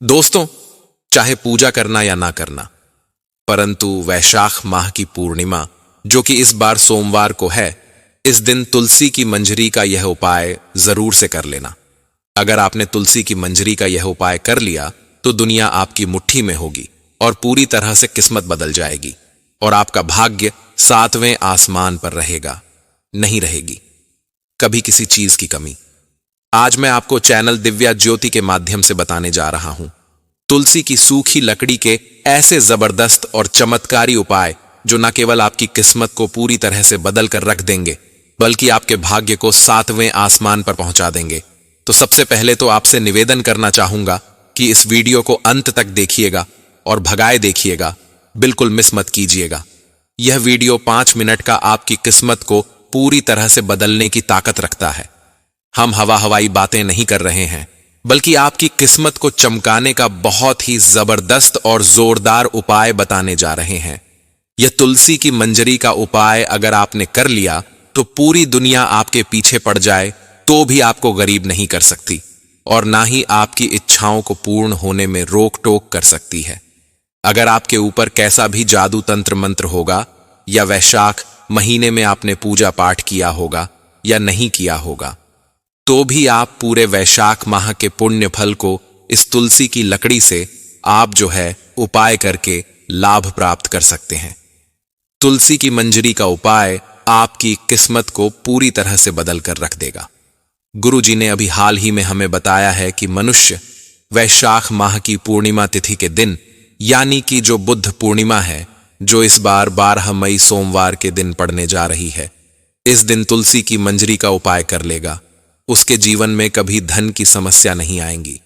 दोस्तों, चाहे पूजा करना या ना करना, परंतु वैशाख माह की पूर्णिमा जो कि इस बार सोमवार को है, इस दिन तुलसी की मंजरी का यह उपाय जरूर से कर लेना। अगर आपने तुलसी की मंजरी का यह उपाय कर लिया तो दुनिया आपकी मुट्ठी में होगी और पूरी तरह से किस्मत बदल जाएगी और आपका भाग्य 7वें आसमान पर रहेगा, नहीं रहेगी कभी किसी चीज की कमी। आज मैं आपको चैनल दिव्या ज्योति के माध्यम से बताने जा रहा हूं तुलसी की सूखी लकड़ी के ऐसे जबरदस्त और चमत्कारी उपाय जो न केवल आपकी किस्मत को पूरी तरह से बदल कर रख देंगे बल्कि आपके भाग्य को 7वें आसमान पर पहुंचा देंगे। तो सबसे पहले तो आपसे निवेदन करना चाहूंगा कि इस वीडियो को अंत तक देखिएगा और भगाए देखिएगा, बिल्कुल मिस मत कीजिएगा। यह वीडियो 5 मिनट का आपकी किस्मत को पूरी तरह से बदलने की ताकत रखता है। हम हवाई बातें नहीं कर रहे हैं, बल्कि आपकी किस्मत को चमकाने का बहुत ही जबरदस्त और जोरदार उपाय बताने जा रहे हैं। यह तुलसी की मंजरी का उपाय अगर आपने कर लिया तो पूरी दुनिया आपके पीछे पड़ जाए तो भी आपको गरीब नहीं कर सकती और ना ही आपकी इच्छाओं को पूर्ण होने में रोक टोक कर सकती है। अगर आपके ऊपर कैसा भी जादू तंत्र मंत्र होगा या वैशाख महीने में आपने पूजा पाठ किया होगा या नहीं किया होगा, तो भी आप पूरे वैशाख माह के पुण्य फल को इस तुलसी की लकड़ी से आप जो है उपाय करके लाभ प्राप्त कर सकते हैं। तुलसी की मंजरी का उपाय आपकी किस्मत को पूरी तरह से बदल कर रख देगा। गुरुजी ने अभी हाल ही में हमें बताया है कि मनुष्य वैशाख माह की पूर्णिमा तिथि के दिन, यानी कि जो बुद्ध पूर्णिमा है, जो इस बार 12 मई सोमवार के दिन पड़ने जा रही है, इस दिन तुलसी की मंजरी का उपाय कर लेगा, उसके जीवन में कभी धन की समस्या नहीं आएंगी।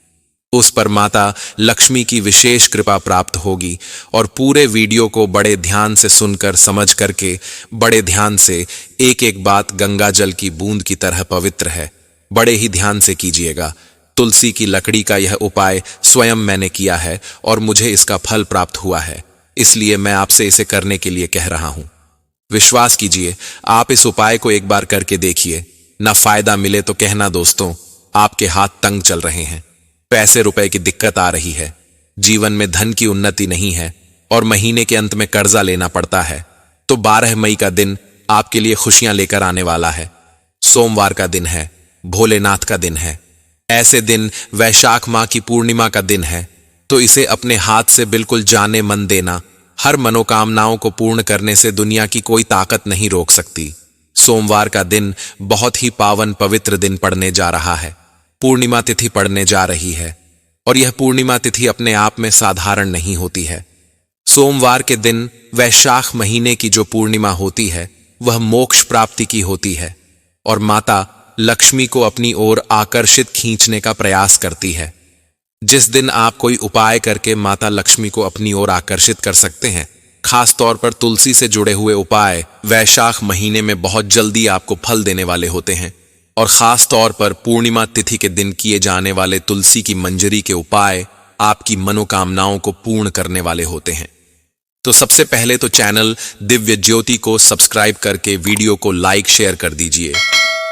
उस पर माता लक्ष्मी की विशेष कृपा प्राप्त होगी और पूरे वीडियो को बड़े ध्यान से सुनकर समझ करके बड़े ध्यान से एक एक बात गंगा जल की बूंद की तरह पवित्र है, बड़े ही ध्यान से कीजिएगा। तुलसी की लकड़ी का यह उपाय स्वयं मैंने किया है और मुझे इसका फल प्राप्त हुआ है, इसलिए मैं आपसे इसे करने के लिए कह रहा हूं। विश्वास कीजिए, आप इस उपाय को एक बार करके देखिए, ना फायदा मिले तो कहना दोस्तों आपके हाथ तंग चल रहे हैं, पैसे रुपए की दिक्कत आ रही है, जीवन में धन की उन्नति नहीं है और महीने के अंत में कर्जा लेना पड़ता है, तो 12 मई का दिन आपके लिए खुशियां लेकर आने वाला है। सोमवार का दिन है, भोलेनाथ का दिन है, ऐसे दिन वैशाख माह की पूर्णिमा का दिन है, तो इसे अपने हाथ से बिल्कुल जाने मन देना। हर मनोकामनाओं को पूर्ण करने से दुनिया की कोई ताकत नहीं रोक सकती। सोमवार का दिन बहुत ही पावन पवित्र दिन पड़ने जा रहा है, पूर्णिमा तिथि पड़ने जा रही है और यह पूर्णिमा तिथि अपने आप में साधारण नहीं होती है। सोमवार के दिन वैशाख महीने की जो पूर्णिमा होती है वह मोक्ष प्राप्ति की होती है और माता लक्ष्मी को अपनी ओर आकर्षित खींचने का प्रयास करती है। जिस दिन आप कोई उपाय करके माता लक्ष्मी को अपनी ओर आकर्षित कर सकते हैं, खास तौर पर तुलसी से जुड़े हुए उपाय वैशाख महीने में बहुत जल्दी आपको फल देने वाले होते हैं और खास तौर पर पूर्णिमा तिथि के दिन किए जाने वाले तुलसी की मंजरी के उपाय आपकी मनोकामनाओं को पूर्ण करने वाले होते हैं। तो सबसे पहले तो चैनल दिव्य ज्योति को सब्सक्राइब करके वीडियो को लाइक शेयर कर दीजिए,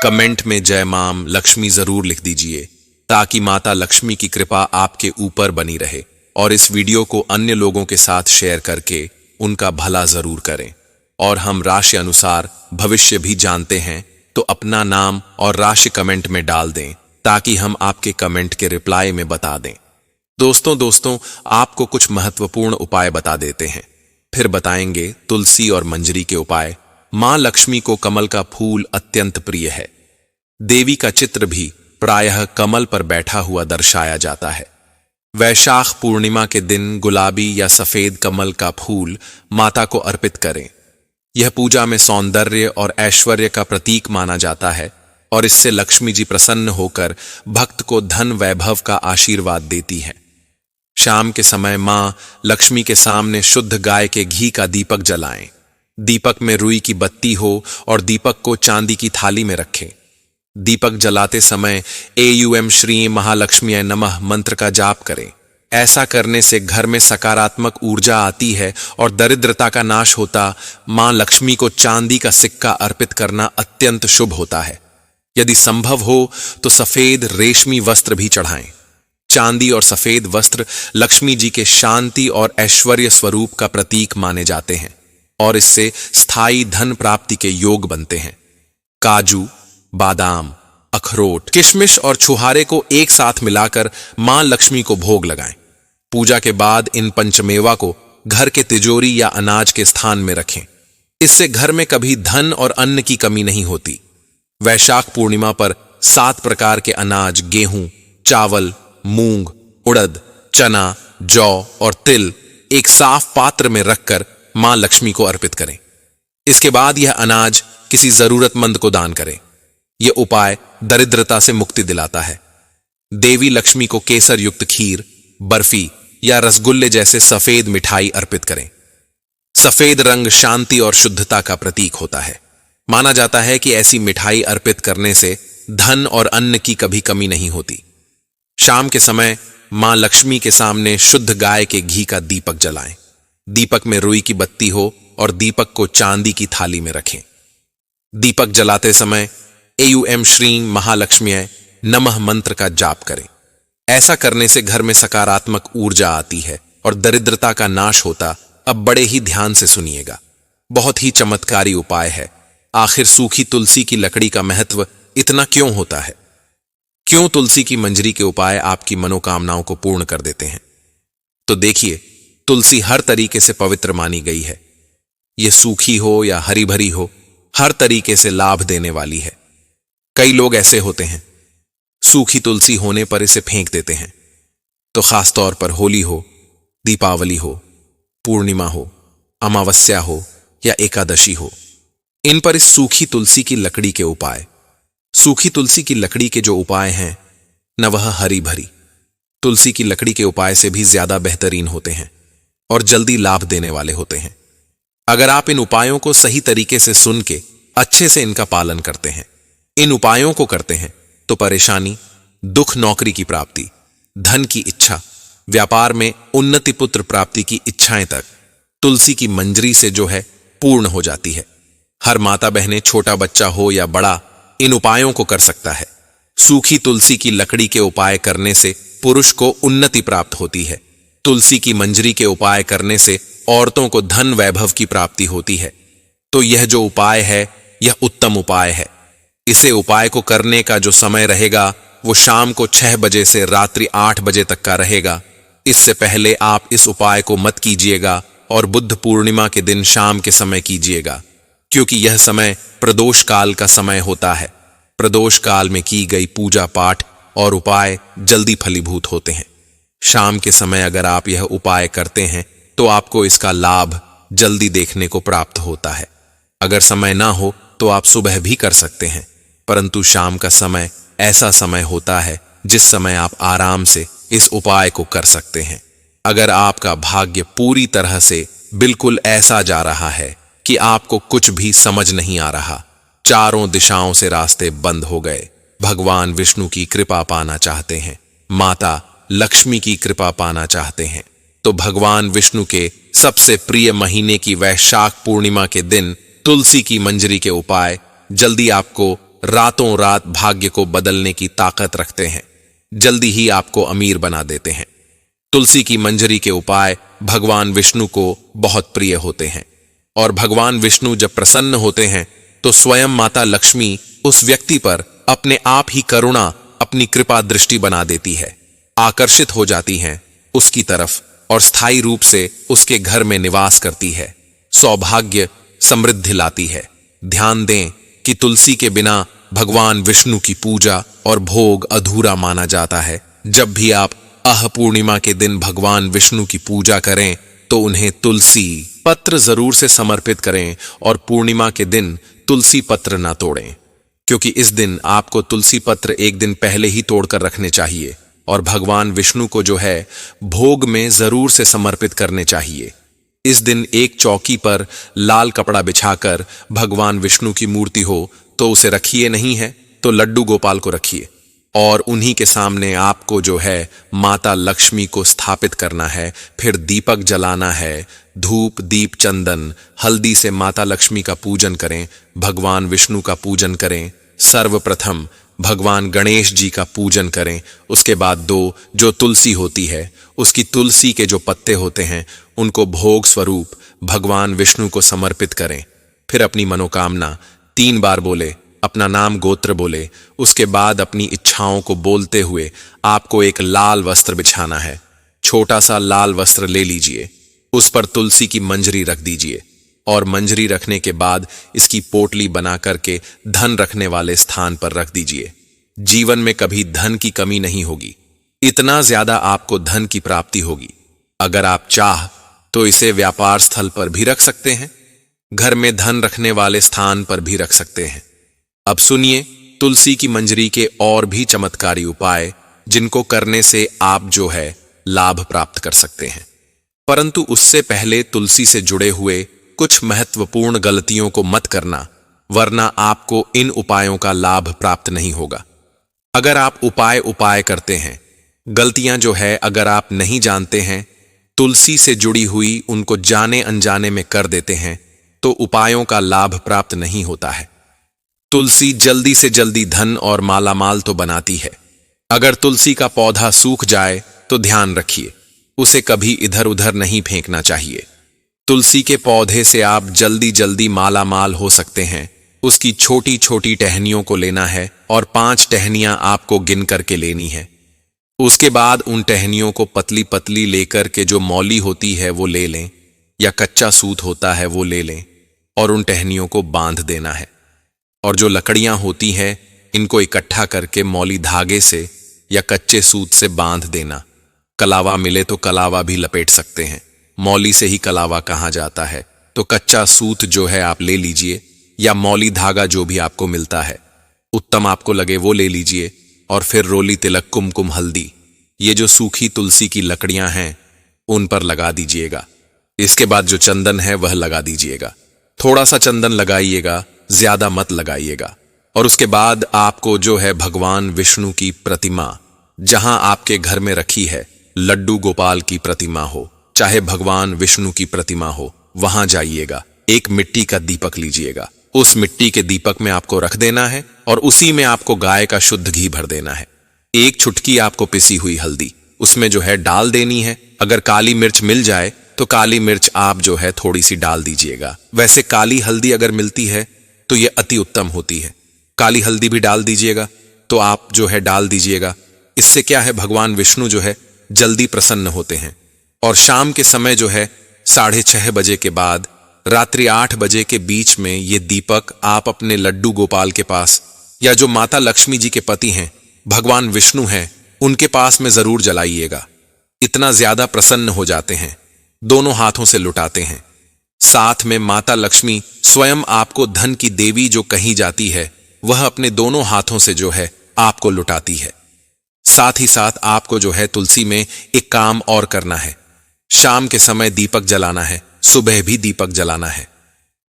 कमेंट में जय मां लक्ष्मी जरूर लिख दीजिए ताकि माता लक्ष्मी की कृपा आपके ऊपर बनी रहे और इस वीडियो को अन्य लोगों के साथ शेयर करके उनका भला जरूर करें। और हम राशि अनुसार भविष्य भी जानते हैं, तो अपना नाम और राशि कमेंट में डाल दें ताकि हम आपके कमेंट के रिप्लाई में बता दें। दोस्तों आपको कुछ महत्वपूर्ण उपाय बता देते हैं, फिर बताएंगे तुलसी और मंजरी के उपाय। मां लक्ष्मी को कमल का फूल अत्यंत प्रिय है। देवी का चित्र भी प्रायः कमल पर बैठा हुआ दर्शाया जाता है। वैशाख पूर्णिमा के दिन गुलाबी या सफेद कमल का फूल माता को अर्पित करें। यह पूजा में सौंदर्य और ऐश्वर्य का प्रतीक माना जाता है और इससे लक्ष्मी जी प्रसन्न होकर भक्त को धन वैभव का आशीर्वाद देती है। शाम के समय मां लक्ष्मी के सामने शुद्ध गाय के घी का दीपक जलाएं। दीपक में रुई की बत्ती हो और दीपक को चांदी की थाली में रखें। दीपक जलाते समय एयूएम श्री महालक्ष्मी नमः मंत्र का जाप करें। ऐसा करने से घर में सकारात्मक ऊर्जा आती है और दरिद्रता का नाश होता। मां लक्ष्मी को चांदी का सिक्का अर्पित करना अत्यंत शुभ होता है। यदि संभव हो तो सफेद रेशमी वस्त्र भी चढ़ाएं। चांदी और सफेद वस्त्र लक्ष्मी जी के शांति और ऐश्वर्य स्वरूप का प्रतीक माने जाते हैं और इससे स्थायी धन प्राप्ति के योग बनते हैं। काजू, बादाम, अखरोट, किशमिश और छुहारे को एक साथ मिलाकर मां लक्ष्मी को भोग लगाएं। पूजा के बाद इन पंचमेवा को घर के तिजोरी या अनाज के स्थान में रखें। इससे घर में कभी धन और अन्न की कमी नहीं होती। वैशाख पूर्णिमा पर 7 प्रकार के अनाज, गेहूं, चावल, मूंग, उड़द, चना, जौ और तिल एक साफ पात्र में रखकर मां लक्ष्मी को अर्पित करें। इसके बाद यह अनाज किसी जरूरतमंद को दान करें। यह उपाय दरिद्रता से मुक्ति दिलाता है। देवी लक्ष्मी को केसर युक्त खीर, बर्फी या रसगुल्ले जैसे सफेद मिठाई अर्पित करें। सफेद रंग शांति और शुद्धता का प्रतीक होता है। माना जाता है कि ऐसी मिठाई अर्पित करने से धन और अन्न की कभी कमी नहीं होती। शाम के समय मां लक्ष्मी के सामने शुद्ध गाय के घी का दीपक जलाएं। दीपक में रुई की बत्ती हो और दीपक को चांदी की थाली में रखें। दीपक जलाते समय एयूएम श्रीं महालक्ष्म्यै नमः मंत्र का जाप करें। ऐसा करने से घर में सकारात्मक ऊर्जा आती है और दरिद्रता का नाश होता। अब बड़े ही ध्यान से सुनिएगा, बहुत ही चमत्कारी उपाय है। आखिर सूखी तुलसी की लकड़ी का महत्व इतना क्यों होता है? क्यों तुलसी की मंजरी के उपाय आपकी मनोकामनाओं को पूर्ण कर देते हैं? तो देखिए, तुलसी हर तरीके से पवित्र मानी गई है। यह सूखी हो या हरी भरी हो, हर तरीके से लाभ देने वाली है। कई लोग ऐसे होते हैं, सूखी तुलसी होने पर इसे फेंक देते हैं। तो खास तौर पर होली हो, दीपावली हो, पूर्णिमा हो, अमावस्या हो या एकादशी हो, इन पर इस सूखी तुलसी की लकड़ी के उपाय। सूखी तुलसी की लकड़ी के जो उपाय हैं, न वह हरी भरी तुलसी की लकड़ी के उपाय से भी ज्यादा बेहतरीन होते हैं और जल्दी लाभ देने वाले होते हैं। अगर आप इन उपायों को सही तरीके से सुन के अच्छे से इनका पालन करते हैं, इन उपायों को करते हैं, तो परेशानी, दुख, नौकरी की प्राप्ति, धन की इच्छा, व्यापार में उन्नति, पुत्र प्राप्ति की इच्छाएं तक तुलसी की मंजरी से जो है पूर्ण हो जाती है। हर माता बहनें, छोटा बच्चा हो या बड़ा, इन उपायों को कर सकता है। सूखी तुलसी की लकड़ी के उपाय करने से पुरुष को उन्नति प्राप्त होती है। तुलसी की मंजरी के उपाय करने से औरतों को धन वैभव की प्राप्ति होती है। तो यह जो उपाय है, यह उत्तम उपाय है। इसे उपाय को करने का जो समय रहेगा, वो शाम को 6 बजे से रात्रि 8 बजे तक का रहेगा। इससे पहले आप इस उपाय को मत कीजिएगा और बुद्ध पूर्णिमा के दिन शाम के समय कीजिएगा, क्योंकि यह समय प्रदोष काल का समय होता है। प्रदोष काल में की गई पूजा पाठ और उपाय जल्दी फलीभूत होते हैं। शाम के समय अगर आप यह उपाय करते हैं तो आपको इसका लाभ जल्दी देखने को प्राप्त होता है। अगर समय ना हो तो आप सुबह भी कर सकते हैं, परंतु शाम का समय ऐसा समय होता है जिस समय आप आराम से इस उपाय को कर सकते हैं। अगर आपका भाग्य पूरी तरह से बिल्कुल ऐसा जा रहा है कि आपको कुछ भी समझ नहीं आ रहा, चारों दिशाओं से रास्ते बंद हो गए, भगवान विष्णु की कृपा पाना चाहते हैं, माता लक्ष्मी की कृपा पाना चाहते हैं, तो भगवान विष्णु के सबसे प्रिय महीने की वैशाख पूर्णिमा के दिन तुलसी की मंजरी के उपाय जल्दी आपको रातों रात भाग्य को बदलने की ताकत रखते हैं, जल्दी ही आपको अमीर बना देते हैं। तुलसी की मंजरी के उपाय भगवान विष्णु को बहुत प्रिय होते हैं और भगवान विष्णु जब प्रसन्न होते हैं तो स्वयं माता लक्ष्मी उस व्यक्ति पर अपने आप ही करुणा, अपनी कृपा दृष्टि बना देती है, आकर्षित हो जाती हैं उसकी तरफ और स्थायी रूप से उसके घर में निवास करती है, सौभाग्य समृद्धि लाती है। ध्यान दें कि तुलसी के बिना भगवान विष्णु की पूजा और भोग अधूरा माना जाता है। जब भी आप अह पूर्णिमा के दिन भगवान विष्णु की पूजा करें तो उन्हें तुलसी पत्र जरूर से समर्पित करें और पूर्णिमा के दिन तुलसी पत्र ना तोड़ें, क्योंकि इस दिन आपको तुलसी पत्र एक दिन पहले ही तोड़कर रखने चाहिए और भगवान विष्णु को जो है भोग में जरूर से समर्पित करने चाहिए। इस दिन एक चौकी पर लाल कपड़ा बिछाकर भगवान विष्णु की मूर्ति हो तो उसे रखिए, नहीं है तो लड्डू गोपाल को रखिए और उन्हीं के सामने आपको जो है माता लक्ष्मी को स्थापित करना है। फिर दीपक जलाना है, धूप दीप चंदन हल्दी से माता लक्ष्मी का पूजन करें, भगवान विष्णु का पूजन करें। सर्वप्रथम भगवान गणेश जी का पूजन करें। उसके बाद 2 जो तुलसी होती है, उसकी तुलसी के जो पत्ते होते हैं उनको भोग स्वरूप भगवान विष्णु को समर्पित करें। फिर अपनी मनोकामना 3 बार बोले, अपना नाम गोत्र बोले। उसके बाद अपनी इच्छाओं को बोलते हुए आपको एक लाल वस्त्र बिछाना है। छोटा सा लाल वस्त्र ले लीजिए, उस पर तुलसी की मंजरी रख दीजिए और मंजरी रखने के बाद इसकी पोटली बना करके धन रखने वाले स्थान पर रख दीजिए। जीवन में कभी धन की कमी नहीं होगी, इतना ज्यादा आपको धन की प्राप्ति होगी। अगर आप चाह तो इसे व्यापार स्थल पर भी रख सकते हैं, घर में धन रखने वाले स्थान पर भी रख सकते हैं। अब सुनिए तुलसी की मंजरी के और भी चमत्कारी उपाय जिनको करने से आप जो है लाभ प्राप्त कर सकते हैं। परंतु उससे पहले तुलसी से जुड़े हुए कुछ महत्वपूर्ण गलतियों को मत करना, वरना आपको इन उपायों का लाभ प्राप्त नहीं होगा। अगर आप उपाय करते हैं, गलतियां जो है अगर आप नहीं जानते हैं, तुलसी से जुड़ी हुई उनको जाने अनजाने में कर देते हैं, तो उपायों का लाभ प्राप्त नहीं होता है। तुलसी जल्दी से जल्दी धन और मालामाल तो बनाती है। अगर तुलसी का पौधा सूख जाए तो ध्यान रखिए, उसे कभी इधर उधर नहीं फेंकना चाहिए। तुलसी के पौधे से आप जल्दी जल्दी मालामाल हो सकते हैं। उसकी छोटी छोटी टहनियों को लेना है और 5 टहनियां आपको गिन करके लेनी है। उसके बाद उन टहनियों को पतली पतली लेकर के जो मौली होती है वो ले लें, या कच्चा सूत होता है वो ले लें और उन टहनियों को बांध देना है। और जो लकड़ियां होती हैं इनको इकट्ठा करके मौली धागे से या कच्चे सूत से बांध देना। कलावा मिले तो कलावा भी लपेट सकते हैं, मौली से ही कलावा कहा जाता है। तो कच्चा सूत जो है आप ले लीजिए, या मौली धागा जो भी आपको मिलता है, उत्तम आपको लगे वो ले लीजिए। और फिर रोली, तिलक, कुमकुम, हल्दी, ये जो सूखी तुलसी की लकड़ियां हैं उन पर लगा दीजिएगा। इसके बाद जो चंदन है वह लगा दीजिएगा। थोड़ा सा चंदन लगाइएगा, ज्यादा मत लगाइएगा। और उसके बाद आपको जो है भगवान विष्णु की प्रतिमा जहां आपके घर में रखी है, लड्डू गोपाल की प्रतिमा हो चाहे भगवान विष्णु की प्रतिमा हो, वहां जाइएगा। एक मिट्टी का दीपक लीजिएगा, उस मिट्टी के दीपक में आपको रख देना है और उसी में आपको गाय का शुद्ध घी भर देना है। 1 चुटकी आपको पिसी हुई हल्दी उसमें जो है डाल देनी है। अगर काली मिर्च मिल जाए तो काली मिर्च आप जो है थोड़ी सी डाल दीजिएगा। वैसे काली हल्दी अगर मिलती है तो यह अति उत्तम होती है, काली हल्दी भी डाल दीजिएगा। तो आप जो है डाल दीजिएगा। इससे क्या है, भगवान विष्णु जो है जल्दी प्रसन्न होते हैं। और शाम के समय जो है 6:30 बजे के बाद रात्रि 8 बजे के बीच में ये दीपक आप अपने लड्डू गोपाल के पास, या जो माता लक्ष्मी जी के पति हैं भगवान विष्णु हैं, उनके पास में जरूर जलाइएगा। इतना ज्यादा प्रसन्न हो जाते हैं, दोनों हाथों से लुटाते हैं। साथ में माता लक्ष्मी स्वयं आपको धन की देवी जो कही जाती है, वह अपने दोनों हाथों से जो है आपको लुटाती है। साथ ही साथ आपको जो है तुलसी में एक काम और करना है। शाम के समय दीपक जलाना है, सुबह भी दीपक जलाना है।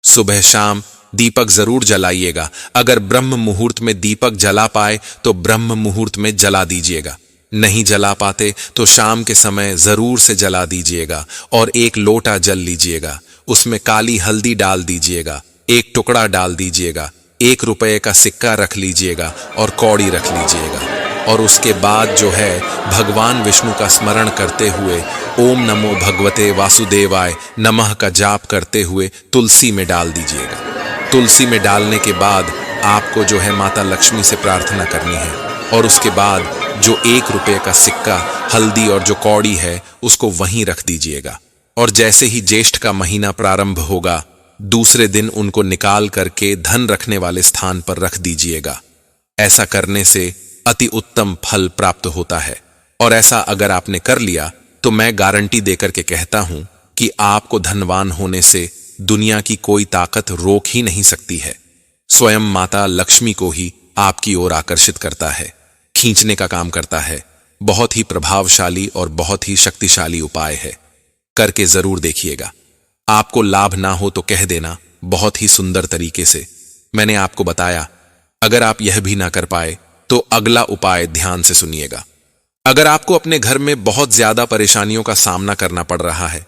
सुबह शाम दीपक जरूर जलाइएगा। अगर ब्रह्म मुहूर्त में दीपक जला पाए तो ब्रह्म मुहूर्त में जला दीजिएगा, नहीं जला पाते तो शाम के समय जरूर से जला दीजिएगा। और 1 लोटा जल लीजिएगा, उसमें काली हल्दी डाल दीजिएगा, 1 टुकड़ा डाल दीजिएगा, 1 रुपये का सिक्का रख लीजिएगा और कौड़ी रख लीजिएगा। और उसके बाद जो है भगवान विष्णु का स्मरण करते हुए ओम नमो भगवते वासुदेवाय नमः का जाप करते हुए तुलसी में डाल दीजिएगा। तुलसी में डालने के बाद आपको जो है माता लक्ष्मी से प्रार्थना करनी है। और उसके बाद जो 1 रुपये का सिक्का, हल्दी और जो कौड़ी है उसको वहीं रख दीजिएगा। और जैसे ही ज्येष्ठ का महीना प्रारंभ होगा, दूसरे दिन उनको निकाल करके धन रखने वाले स्थान पर रख दीजिएगा। ऐसा करने से अति उत्तम फल प्राप्त होता है। और ऐसा अगर आपने कर लिया तो मैं गारंटी देकर के कहता हूं कि आपको धनवान होने से दुनिया की कोई ताकत रोक ही नहीं सकती है। स्वयं माता लक्ष्मी को ही आपकी ओर आकर्षित करता है, खींचने का काम करता है। बहुत ही प्रभावशाली और बहुत ही शक्तिशाली उपाय है, करके जरूर देखिएगा। आपको लाभ ना हो तो कह देना, बहुत ही सुंदर तरीके से मैंने आपको बताया। अगर आप यह भी ना कर पाए तो अगला उपाय ध्यान से सुनिएगा। अगर आपको अपने घर में बहुत ज्यादा परेशानियों का सामना करना पड़ रहा है,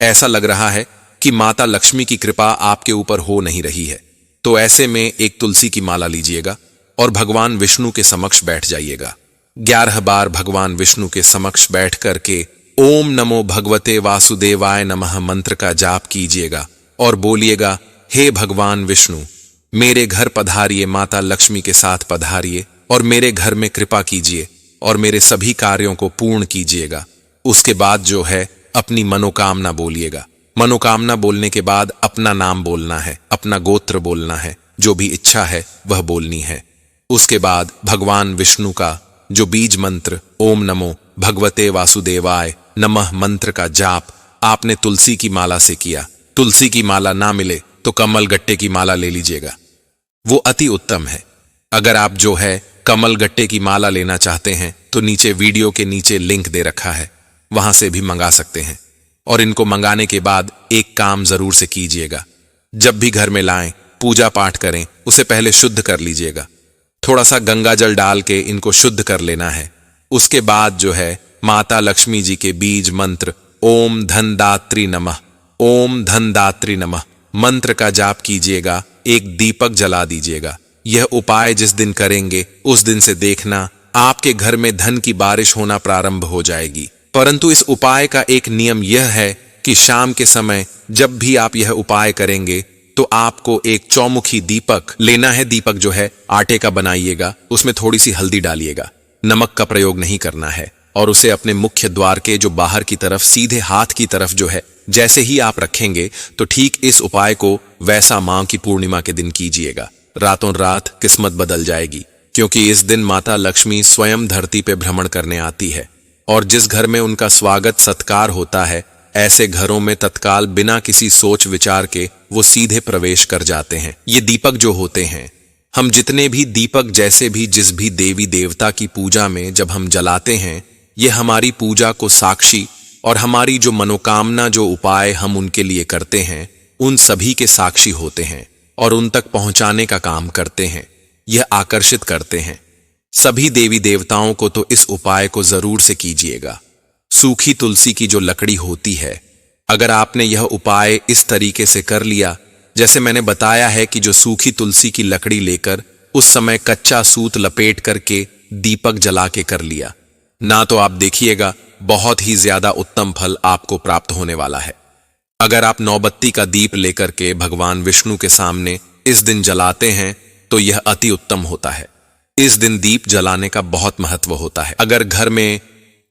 ऐसा लग रहा है कि माता लक्ष्मी की कृपा आपके ऊपर हो नहीं रही है, तो ऐसे में एक तुलसी की माला लीजिएगा और भगवान विष्णु के समक्ष बैठ जाइएगा। 11 बार भगवान विष्णु के समक्ष बैठ करके ओम नमो भगवते वासुदेवाय नमः मंत्र का जाप कीजिएगा और बोलिएगा, हे भगवान विष्णु, मेरे घर पधारिए, माता लक्ष्मी के साथ पधारिए और मेरे घर में कृपा कीजिए और मेरे सभी कार्यों को पूर्ण कीजिएगा। उसके बाद जो है अपनी मनोकामना बोलिएगा। मनोकामना बोलने के बाद अपना नाम बोलना है, अपना गोत्र बोलना है, जो भी इच्छा है वह बोलनी है। उसके बाद भगवान विष्णु का जो बीज मंत्र ओम नमो भगवते वासुदेवाय नमः मंत्र का जाप आपने तुलसी की माला से किया। तुलसी की माला ना मिले तो कमल गट्टे की माला ले लीजिएगा, वो अति उत्तम है। अगर आप जो है कमल गट्टे की माला लेना चाहते हैं तो नीचे वीडियो के नीचे लिंक दे रखा है, वहां से भी मंगा सकते हैं। और इनको मंगाने के बाद एक काम जरूर से कीजिएगा, जब भी घर में लाएं, पूजा पाठ करें, उसे पहले शुद्ध कर लीजिएगा। थोड़ा सा गंगा जल डाल के इनको शुद्ध कर लेना है। उसके बाद जो है माता लक्ष्मी जी के बीज मंत्र ओम धनदात्री नमः, ओम धनदात्री नमः मंत्र का जाप कीजिएगा। एक दीपक जला दीजिएगा। यह उपाय जिस दिन करेंगे उस दिन से देखना आपके घर में धन की बारिश होना प्रारंभ हो जाएगी। परंतु इस उपाय का एक नियम यह है कि शाम के समय जब भी आप यह उपाय करेंगे तो आपको एक चौमुखी दीपक लेना है। दीपक जो है आटे का बनाइएगा, उसमें थोड़ी सी हल्दी डालिएगा, नमक का प्रयोग नहीं करना है, और उसे अपने मुख्य द्वार के जो बाहर की तरफ सीधे हाथ की तरफ जो है जैसे ही आप रखेंगे तो ठीक इस उपाय को वैसा मां की पूर्णिमा के दिन कीजिएगा। रातों रात किस्मत बदल जाएगी, क्योंकि इस दिन माता लक्ष्मी स्वयं धरती पे भ्रमण करने आती है और जिस घर में उनका स्वागत सत्कार होता है, ऐसे घरों में तत्काल बिना किसी सोच विचार के वो सीधे प्रवेश कर जाते हैं। ये दीपक जो होते हैं, हम जितने भी दीपक जैसे भी जिस भी देवी देवता की पूजा में जब हम जलाते हैं, ये हमारी पूजा को साक्षी और हमारी जो मनोकामना जो उपाय हम उनके लिए करते हैं उन सभी के साक्षी होते हैं और उन तक पहुंचाने का काम करते हैं, यह आकर्षित करते हैं। सभी देवी देवताओं को तो इस उपाय को जरूर से कीजिएगा। सूखी तुलसी की जो लकड़ी होती है, अगर आपने यह उपाय इस तरीके से कर लिया, जैसे मैंने बताया है कि जो सूखी तुलसी की लकड़ी लेकर उस समय कच्चा सूत लपेट करके दीपक जला के कर लिया ना, तो आप देखिएगा बहुत ही ज्यादा उत्तम फल आपको प्राप्त होने वाला है। अगर आप नौबत्ती का दीप लेकर के भगवान विष्णु के सामने इस दिन जलाते हैं तो यह अति उत्तम होता है। इस दिन दीप जलाने का बहुत महत्व होता है। अगर घर में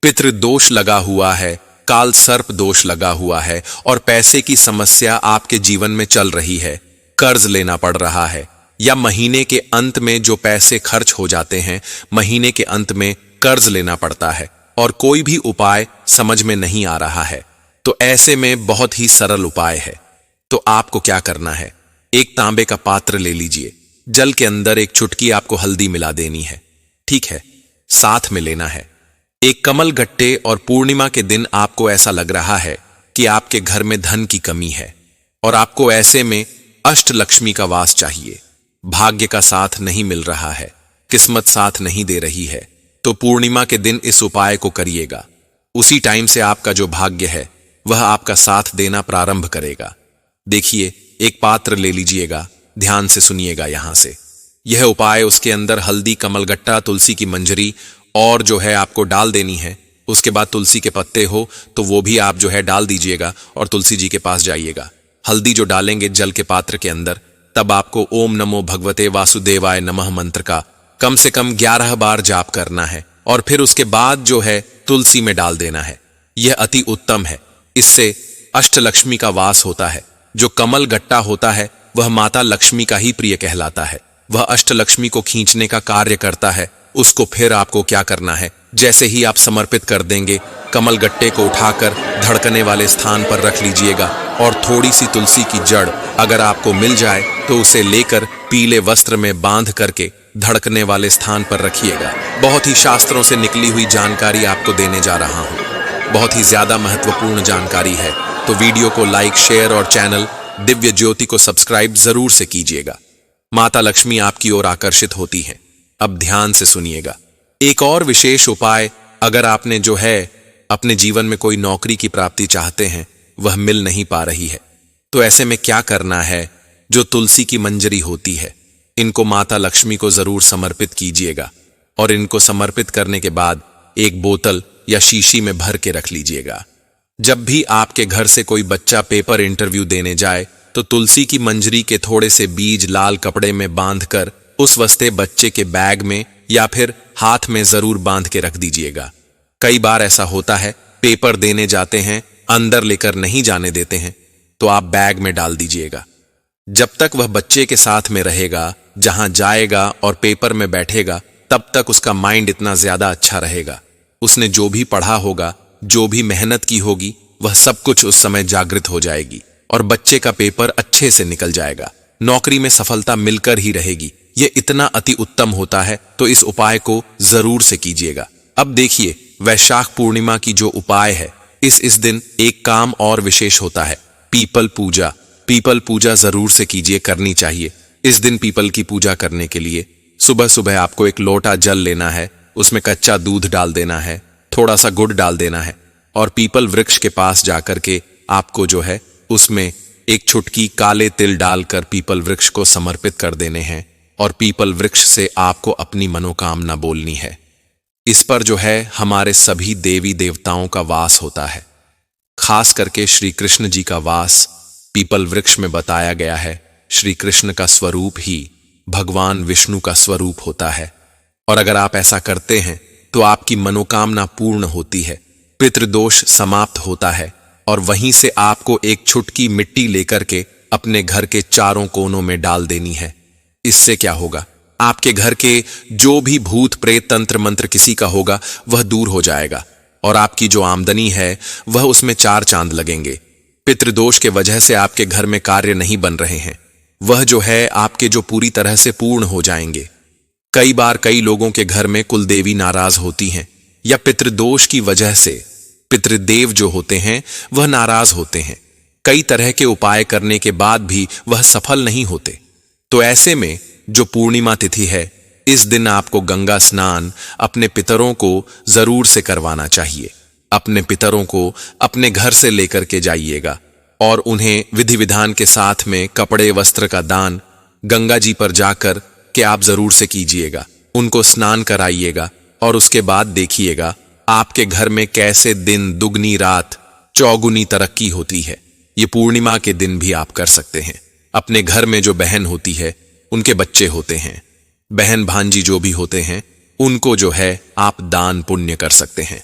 पितृदोष लगा हुआ है, काल सर्प दोष लगा हुआ है और पैसे की समस्या आपके जीवन में चल रही है, कर्ज लेना पड़ रहा है, या महीने के अंत में जो पैसे खर्च हो जाते हैं, महीने के अंत में कर्ज लेना पड़ता है और कोई भी उपाय समझ में नहीं आ रहा है, तो ऐसे में बहुत ही सरल उपाय है। तो आपको क्या करना है, एक तांबे का पात्र ले लीजिए, जल के अंदर एक चुटकी आपको हल्दी मिला देनी है, ठीक है। साथ में लेना है एक कमल गट्टे, और पूर्णिमा के दिन आपको ऐसा लग रहा है कि आपके घर में धन की कमी है और आपको ऐसे में अष्टलक्ष्मी का वास चाहिए, भाग्य का साथ नहीं मिल रहा है, किस्मत साथ नहीं दे रही है, तो पूर्णिमा के दिन इस उपाय को करिएगा। उसी टाइम से आपका जो भाग्य है वह आपका साथ देना प्रारंभ करेगा। देखिए, एक पात्र ले लीजिएगा, ध्यान से सुनिएगा यहां से। यह उपाय, उसके अंदर हल्दी, कमलगट्टा, तुलसी की मंजरी और जो है आपको डाल देनी है। उसके बाद तुलसी के पत्ते हो तो वो भी आप जो है डाल दीजिएगा और तुलसी जी के पास जाइएगा। हल्दी जो डालेंगे जल के पात्र के अंदर, तब आपको ओम नमो भगवते वासुदेवाय नमः मंत्र का कम से कम 11 बार जाप करना है और फिर उसके बाद जो है तुलसी में डाल देना है। यह अति उत्तम है, इससे अष्टलक्ष्मी का वास होता है। जो कमल गट्टा होता है वह माता लक्ष्मी का ही प्रिय कहलाता है, वह अष्टलक्ष्मी को खींचने का कार्य करता है। उसको फिर आपको क्या करना है, जैसे ही आप समर्पित कर देंगे, कमल गट्टे को उठाकर धड़कने वाले स्थान पर रख लीजिएगा और थोड़ी सी तुलसी की जड़ अगर आपको मिल जाए तो उसे लेकर पीले वस्त्र में बांध करके धड़कने वाले स्थान पर रखिएगा। बहुत ही शास्त्रों से निकली हुई जानकारी आपको देने जा रहा हूं, बहुत ही ज्यादा महत्वपूर्ण जानकारी है, तो वीडियो को लाइक, शेयर और चैनल दिव्य ज्योति को सब्सक्राइब जरूर से कीजिएगा। माता लक्ष्मी आपकी ओर आकर्षित होती हैं। अब ध्यान से सुनिएगा, एक और विशेष उपाय, अगर आपने जो है अपने जीवन में कोई नौकरी की प्राप्ति चाहते हैं, वह मिल नहीं पा रही है, तो ऐसे में क्या करना है, जो तुलसी की मंजरी होती है इनको माता लक्ष्मी को जरूर समर्पित कीजिएगा और इनको समर्पित करने के बाद एक बोतल या शीशी में भर के रख लीजिएगा। जब भी आपके घर से कोई बच्चा पेपर इंटरव्यू देने जाए तो तुलसी की मंजरी के थोड़े से बीज लाल कपड़े में बांधकर उस वस्ते बच्चे के बैग में या फिर हाथ में जरूर बांध के रख दीजिएगा। कई बार ऐसा होता है, पेपर देने जाते हैं, अंदर लेकर नहीं जाने देते हैं, तो आप बैग में डाल दीजिएगा। जब तक वह बच्चे के साथ में रहेगा, जहां जाएगा और पेपर में बैठेगा, तब तक उसका माइंड इतना ज्यादा अच्छा रहेगा। उसने जो भी पढ़ा होगा, जो भी मेहनत की होगी, वह सब कुछ उस समय जागृत हो जाएगी और बच्चे का पेपर अच्छे से निकल जाएगा। नौकरी में सफलता मिलकर ही रहेगी। यह इतना अति उत्तम होता है, तो इस उपाय को जरूर से कीजिएगा। अब देखिए, वैशाख पूर्णिमा की जो उपाय है, इस दिन एक काम और विशेष होता है, पीपल पूजा। पीपल पूजा जरूर से कीजिए, करनी चाहिए। इस दिन पीपल की पूजा करने के लिए सुबह सुबह आपको एक लोटा जल लेना है, उसमें कच्चा दूध डाल देना है, थोड़ा सा गुड़ डाल देना है और पीपल वृक्ष के पास जाकर के आपको जो है उसमें एक चुटकी काले तिल डालकर पीपल वृक्ष को समर्पित कर देने हैं और पीपल वृक्ष से आपको अपनी मनोकामना बोलनी है। इस पर जो है हमारे सभी देवी देवताओं का वास होता है, खास करके श्री कृष्ण जी का वास पीपल वृक्ष में बताया गया है। श्री कृष्ण का स्वरूप ही भगवान विष्णु का स्वरूप होता है और अगर आप ऐसा करते हैं तो आपकी मनोकामना पूर्ण होती है, पितृदोष समाप्त होता है और वहीं से आपको एक चुटकी मिट्टी लेकर के अपने घर के चारों कोनों में डाल देनी है। इससे क्या होगा, आपके घर के जो भी भूत प्रेत तंत्र मंत्र किसी का होगा वह दूर हो जाएगा और आपकी जो आमदनी है वह उसमें 4 चांद लगेंगे। पितृदोष के वजह से आपके घर में कार्य नहीं बन रहे हैं, वह जो है आपके जो पूरी तरह से पूर्ण हो जाएंगे। कई बार कई लोगों के घर में कुलदेवी नाराज होती हैं या पितृदोष की वजह से पितृदेव जो होते हैं वह नाराज होते हैं। कई तरह के उपाय करने के बाद भी वह सफल नहीं होते। तो ऐसे में जो पूर्णिमा तिथि है, इस दिन आपको गंगा स्नान अपने पितरों को जरूर से करवाना चाहिए। अपने पितरों को अपने घर से लेकर के जाइएगा और उन्हें विधि विधान के साथ में कपड़े वस्त्र का दान गंगा जी पर जाकर के आप जरूर से कीजिएगा। उनको स्नान कराइएगा और उसके बाद देखिएगा आपके घर में कैसे दिन दुगनी रात चौगुनी तरक्की होती है। ये पूर्णिमा के दिन भी आप कर सकते हैं। अपने घर में जो बहन होती है, उनके बच्चे होते हैं, बहन भांजी जो भी होते हैं, उनको जो है आप दान पुण्य कर सकते हैं।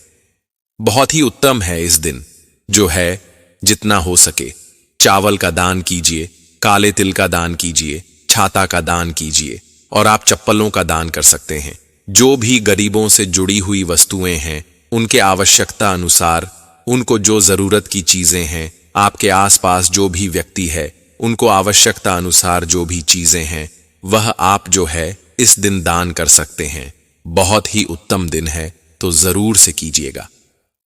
बहुत ही उत्तम है। इस दिन जो है जितना हो सके चावल का दान कीजिए, काले तिल का दान कीजिए, छाता का दान कीजिए और आप चप्पलों का दान कर सकते हैं। जो भी गरीबों से जुड़ी हुई वस्तुएं हैं, उनके आवश्यकता अनुसार उनको जो जरूरत की चीजें हैं, आपके आसपास जो भी व्यक्ति है उनको आवश्यकता अनुसार जो भी चीजें हैं वह आप जो है इस दिन दान कर सकते हैं। बहुत ही उत्तम दिन है, तो जरूर से कीजिएगा।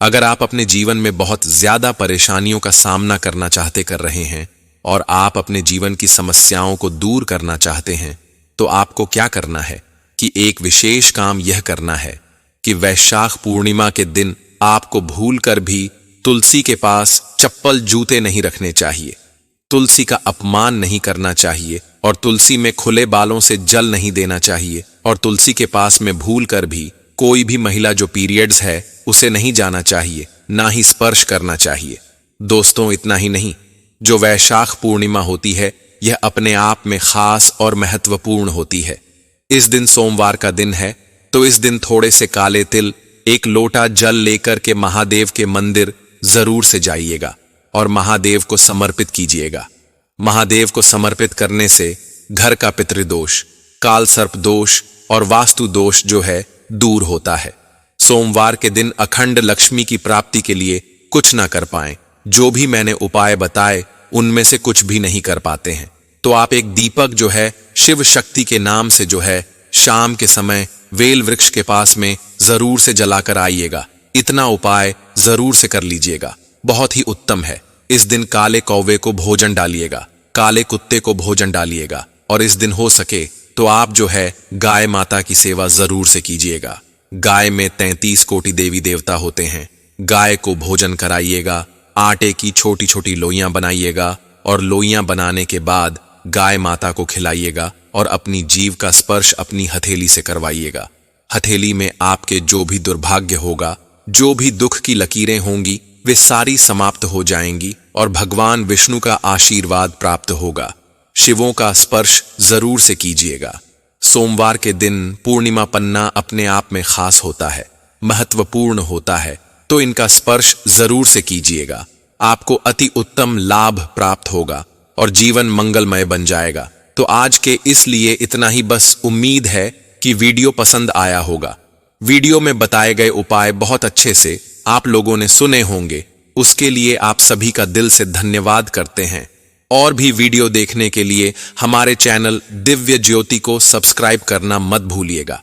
अगर आप अपने जीवन में बहुत ज्यादा परेशानियों का सामना करना चाहते कर रहे हैं और आप अपने जीवन की समस्याओं को दूर करना चाहते हैं, तो आपको क्या करना है कि एक विशेष काम यह करना है कि वैशाख पूर्णिमा के दिन आपको भूलकर भी तुलसी के पास चप्पल जूते नहीं रखने चाहिए, तुलसी का अपमान नहीं करना चाहिए और तुलसी में खुले बालों से जल नहीं देना चाहिए और तुलसी के पास में भूलकर भी कोई भी महिला जो पीरियड्स है उसे नहीं जाना चाहिए, ना ही स्पर्श करना चाहिए। दोस्तों, इतना ही नहीं, जो वैशाख पूर्णिमा होती है यह अपने आप में खास और महत्वपूर्ण होती है। इस दिन सोमवार का दिन है, तो इस दिन थोड़े से काले तिल, एक लोटा जल लेकर के महादेव के मंदिर जरूर से जाइएगा और महादेव को समर्पित कीजिएगा। महादेव को समर्पित करने से घर का पितृदोष, काल सर्प दोष और वास्तु दोष जो है दूर होता है। सोमवार के दिन अखंड लक्ष्मी की प्राप्ति के लिए कुछ ना कर पाएं, जो भी मैंने उपाय बताए उनमें से कुछ भी नहीं कर पाते हैं, तो आप एक दीपक जो है शिव शक्ति के नाम से जो है शाम के समय वेल वृक्ष के पास में जरूर से जलाकर आइएगा। इतना उपाय जरूर से कर लीजिएगा, बहुत ही उत्तम है। इस दिन काले कौवे को भोजन डालिएगा, काले कुत्ते को भोजन डालिएगा और इस दिन हो सके तो आप जो है गाय माता की सेवा जरूर से कीजिएगा। गाय में 33 कोटि देवी देवता होते हैं। गाय को भोजन कराइएगा, आटे की छोटी छोटी लोइयां बनाइएगा और लोइयां बनाने के बाद गाय माता को खिलाइएगा और अपनी जीव का स्पर्श अपनी हथेली से करवाइएगा। हथेली में आपके जो भी दुर्भाग्य होगा, जो भी दुख की लकीरें होंगी, वे सारी समाप्त हो जाएंगी और भगवान विष्णु का आशीर्वाद प्राप्त होगा। शिवों का स्पर्श जरूर से कीजिएगा। सोमवार के दिन पूर्णिमा पन्ना अपने आप में खास होता है, महत्वपूर्ण होता है, तो इनका स्पर्श जरूर से कीजिएगा। आपको अति उत्तम लाभ प्राप्त होगा और जीवन मंगलमय बन जाएगा। तो आज के इसलिए इतना ही, बस उम्मीद है कि वीडियो पसंद आया होगा। वीडियो में बताए गए उपाय बहुत अच्छे से आप लोगों ने सुने होंगे, उसके लिए आप सभी का दिल से धन्यवाद करते हैं। और भी वीडियो देखने के लिए हमारे चैनल दिव्य ज्योति को सब्सक्राइब करना मत भूलिएगा।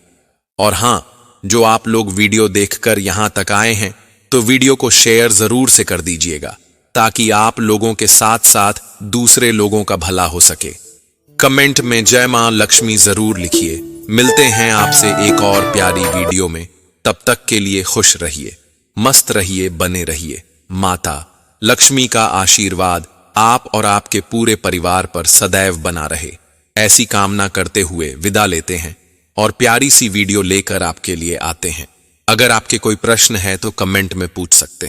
और हां, जो आप लोग वीडियो देखकर यहां तक आए हैं, तो वीडियो को शेयर जरूर से कर दीजिएगा, ताकि आप लोगों के साथ साथ दूसरे लोगों का भला हो सके। कमेंट में जय मां लक्ष्मी जरूर लिखिए। मिलते हैं आपसे एक और प्यारी वीडियो में। तब तक के लिए खुश रहिए, मस्त रहिए, बने रहिए। माता लक्ष्मी का आशीर्वाद आप और आपके पूरे परिवार पर सदैव बना रहे, ऐसी कामना करते हुए विदा लेते हैं और प्यारी सी वीडियो लेकर आपके लिए आते हैं। अगर आपके कोई प्रश्न है तो कमेंट में पूछ सकते हैं।